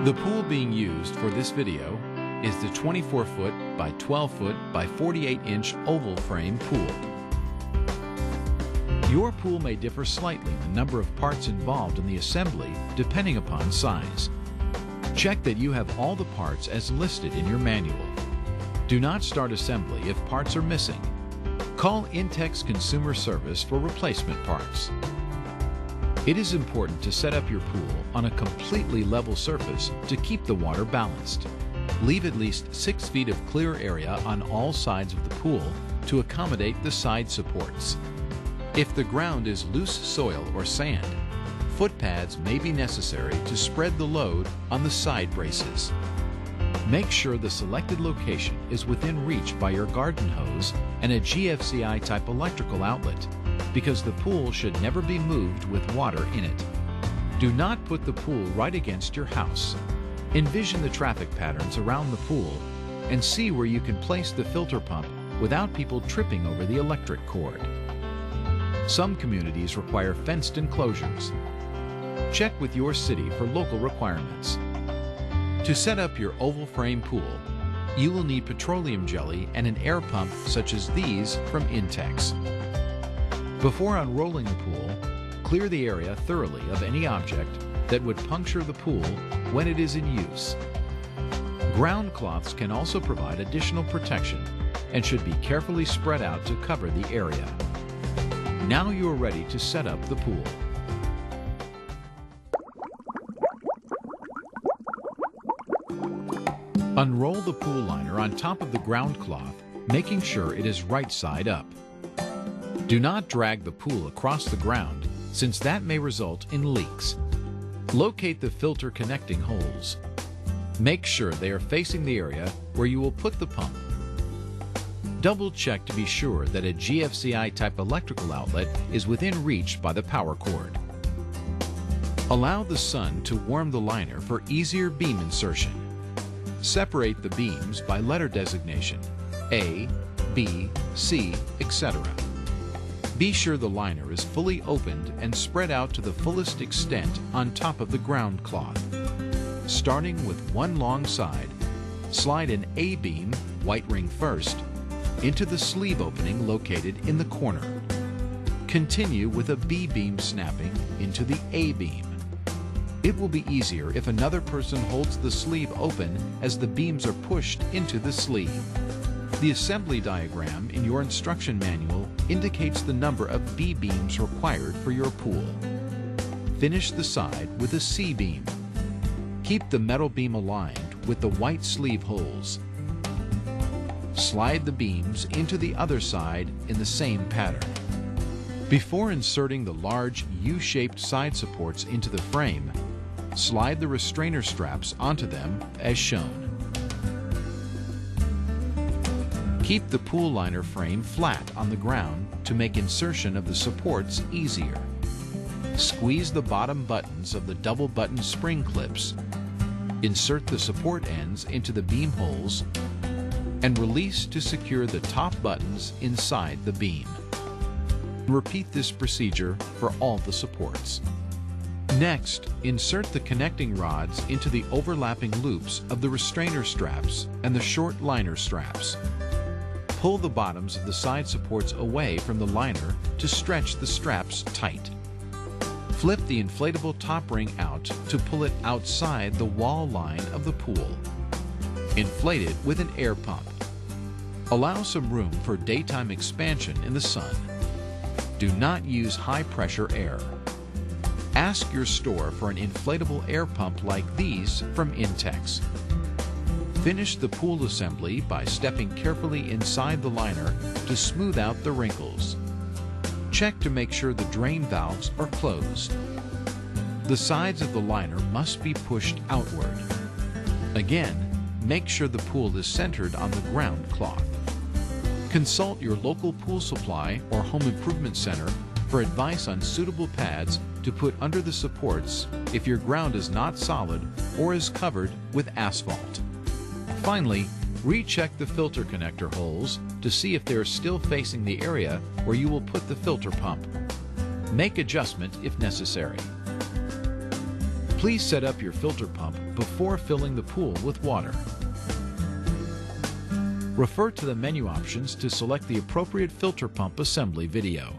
The pool being used for this video is the 24-foot by 12-foot by 48-inch oval frame pool. Your pool may differ slightly in the number of parts involved in the assembly depending upon size. Check that you have all the parts as listed in your manual. Do not start assembly if parts are missing. Call Intex Consumer Service for replacement parts. It is important to set up your pool on a completely level surface to keep the water balanced. Leave at least 6 feet of clear area on all sides of the pool to accommodate the side supports. If the ground is loose soil or sand, foot pads may be necessary to spread the load on the side braces. Make sure the selected location is within reach by your garden hose and a GFCI type electrical outlet, because the pool should never be moved with water in it. Do not put the pool right against your house. Envision the traffic patterns around the pool and see where you can place the filter pump without people tripping over the electric cord. Some communities require fenced enclosures. Check with your city for local requirements. To set up your oval frame pool, you will need petroleum jelly and an air pump such as these from Intex. Before unrolling the pool, clear the area thoroughly of any object that would puncture the pool when it is in use. Ground cloths can also provide additional protection and should be carefully spread out to cover the area. Now you are ready to set up the pool. Unroll the pool liner on top of the ground cloth, making sure it is right side up. Do not drag the pool across the ground, since that may result in leaks. Locate the filter connecting holes. Make sure they are facing the area where you will put the pump. Double check to be sure that a GFCI type electrical outlet is within reach by the power cord. Allow the sun to warm the liner for easier beam insertion. Separate the beams by letter designation, A, B, C, etc. Be sure the liner is fully opened and spread out to the fullest extent on top of the ground cloth. Starting with one long side, slide an A beam, white ring first, into the sleeve opening located in the corner. Continue with a B beam snapping into the A beam. It will be easier if another person holds the sleeve open as the beams are pushed into the sleeve. The assembly diagram in your instruction manual indicates the number of B beams required for your pool. Finish the side with a C beam. Keep the metal beam aligned with the white sleeve holes. Slide the beams into the other side in the same pattern. Before inserting the large U-shaped side supports into the frame, slide the restrainer straps onto them as shown. Keep the pool liner frame flat on the ground to make insertion of the supports easier. Squeeze the bottom buttons of the double button spring clips. Insert the support ends into the beam holes and release to secure the top buttons inside the beam. Repeat this procedure for all the supports. Next, insert the connecting rods into the overlapping loops of the restrainer straps and the short liner straps. Pull the bottoms of the side supports away from the liner to stretch the straps tight. Flip the inflatable top ring out to pull it outside the wall line of the pool. Inflate it with an air pump. Allow some room for daytime expansion in the sun. Do not use high-pressure air. Ask your store for an inflatable air pump like these from Intex. Finish the pool assembly by stepping carefully inside the liner to smooth out the wrinkles. Check to make sure the drain valves are closed. The sides of the liner must be pushed outward. Again, make sure the pool is centered on the ground cloth. Consult your local pool supply or home improvement center for advice on suitable pads to put under the supports if your ground is not solid or is covered with asphalt. Finally, recheck the filter connector holes to see if they are still facing the area where you will put the filter pump. Make adjustment if necessary. Please set up your filter pump before filling the pool with water. Refer to the menu options to select the appropriate filter pump assembly video.